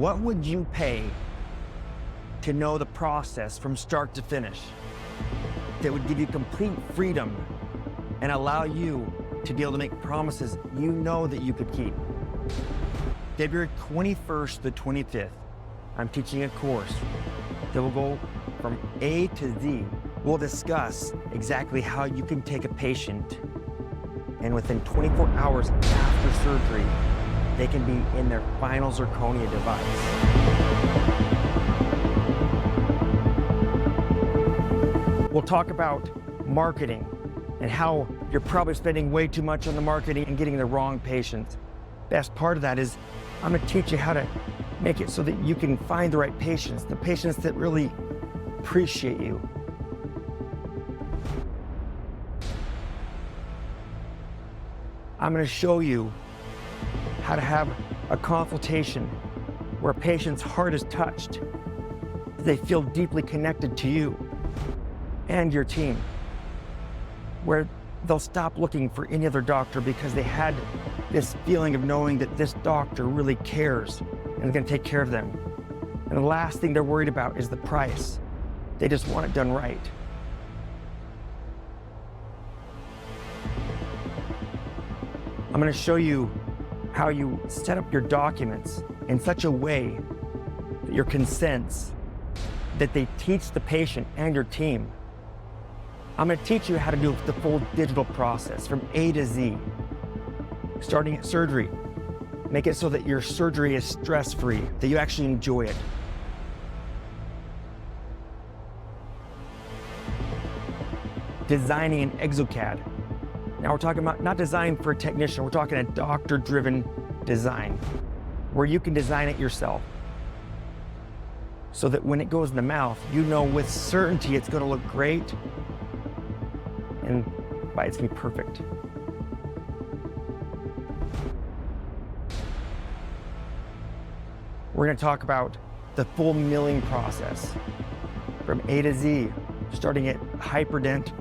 What would you pay to know the process from start to finish that would give you complete freedom and allow you to be able to make promises you know that you could keep? February 21st to the 25th, I'm teaching a course that will go from A to Z. We'll discuss exactly how you can take a patient and within 24 hours after surgery, they can be in their final zirconia device. We'll talk about marketing and how you're probably spending way too much on the marketing and getting the wrong patients. Best part of that is I'm gonna teach you how to make it so that you can find the right patients, the patients that really appreciate you. I'm gonna show you how to have a consultation where a patient's heart is touched. They feel deeply connected to you and your team, where they'll stop looking for any other doctor because they had this feeling of knowing that this doctor really cares and is gonna take care of them. And the last thing they're worried about is the price. They just want it done right. I'm gonna show you how you set up your documents in such a way that your consents, that they teach the patient and your team. I'm gonna teach you how to do the full digital process from A to Z, starting at surgery. Make it so that your surgery is stress-free, that you actually enjoy it. Designing an exocad. Now we're talking about not design for a technician, we're talking a doctor-driven design, where you can design it yourself. So that when it goes in the mouth, you know with certainty it's gonna look great, and it's gonna be perfect. We're gonna talk about the full milling process from A to Z, starting at hyperdent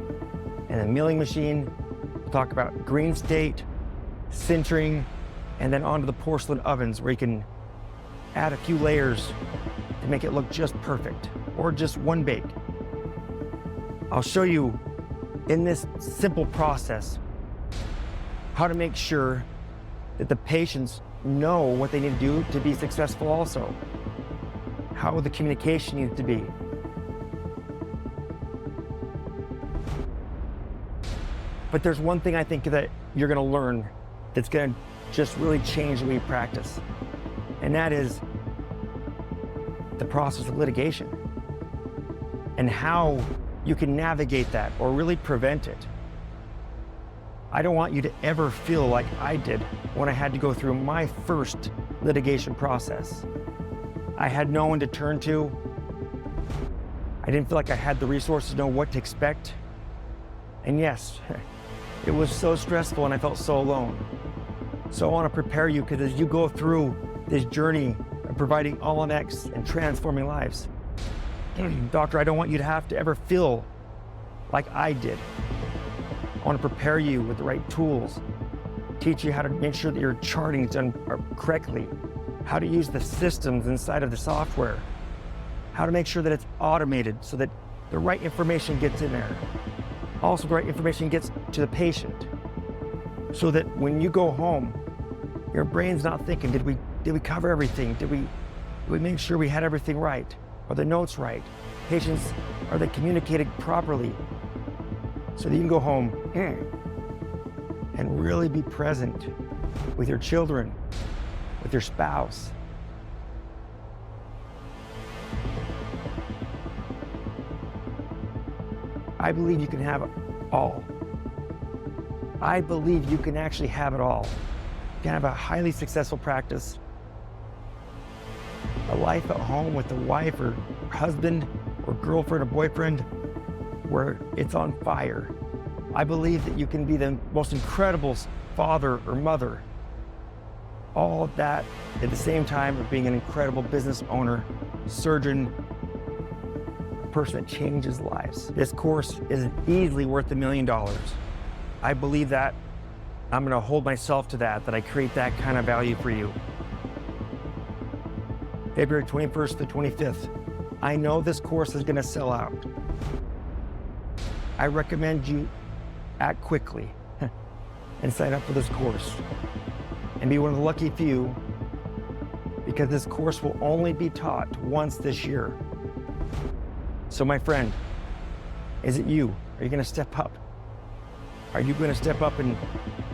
and a milling machine. We'll talk about green state, sintering, and then onto the porcelain ovens where you can add a few layers to make it look just perfect, or just one bake. I'll show you in this simple process how to make sure that the patients know what they need to do to be successful also, how the communication needs to be. But there's one thing I think that you're gonna learn that's gonna just really change the way you practice, and that is the process of litigation and how you can navigate that or really prevent it. I don't want you to ever feel like I did when I had to go through my first litigation process. I had no one to turn to. I didn't feel like I had the resources to know what to expect. And yes, it was so stressful and I felt so alone. So I want to prepare you, because as you go through this journey of providing all-in-X and transforming lives, doctor, I don't want you to have to ever feel like I did. I want to prepare you with the right tools, teach you how to make sure that your charting is done correctly, how to use the systems inside of the software, how to make sure that it's automated so that the right information gets in there. Also, the right information gets to the patient, so that when you go home, your brain's not thinking, did we cover everything? Did we make sure we had everything right? Are the notes right? Patients, are they communicated properly? So that you can go home and really be present with your children, with your spouse. I believe you can have it all. I believe you can actually have it all. You can have a highly successful practice, a life at home with a wife or husband or girlfriend or boyfriend where it's on fire. I believe that you can be the most incredible father or mother. All of that at the same time of being an incredible business owner, surgeon, a person that changes lives. This course is easily worth $1 million. I believe that. I'm gonna hold myself to that I create that kind of value for you. February 21st to 25th. I know this course is going to sell out. I recommend you act quickly and sign up for this course and be one of the lucky few, because this course will only be taught once this year. So my friend, is it you? Are you going to step up? Are you going to step up and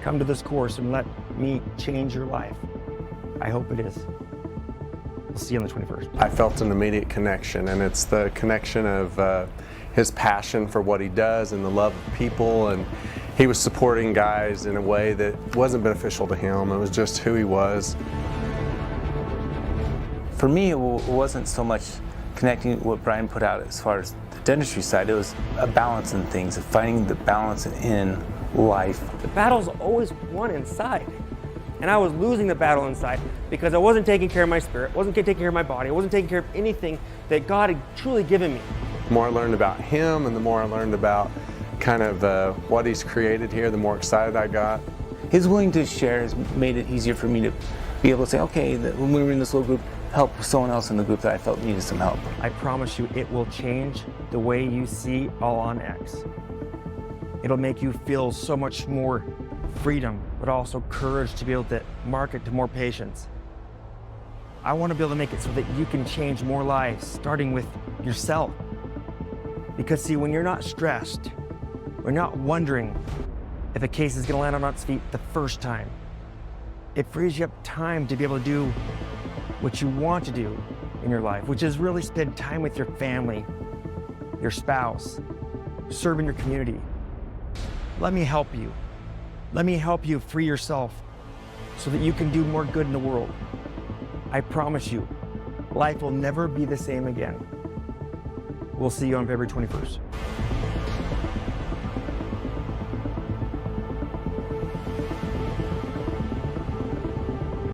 come to this course and let me change your life? I hope it is. We'll see you on the 21st. I felt an immediate connection, and it's the connection of his passion for what he does and the love of people, and he was supporting guys in a way that wasn't beneficial to him. It was just who he was. For me, it wasn't so much connecting what Brian put out as far as the dentistry side. It was a balance in things, finding the balance in life. The battle's always won inside. And I was losing the battle inside because I wasn't taking care of my spirit, wasn't taking care of my body, I wasn't taking care of anything that God had truly given me. The more I learned about him and the more I learned about kind of what he's created here, the more excited I got. His willing to share has made it easier for me to be able to say, okay, when we were in this little group, help someone else in the group that I felt needed some help. I promise you, it will change the way you see All on X. It'll make you feel so much more freedom, but also courage to be able to market to more patients. I want to be able to make it so that you can change more lives, starting with yourself. Because see, when you're not stressed, we're not wondering if a case is going to land on its feet the first time. It frees you up time to be able to do what you want to do in your life, which is really spend time with your family, your spouse, serve in your community. Let me help you. Let me help you free yourself so that you can do more good in the world. I promise you, life will never be the same again. We'll see you on February 21st.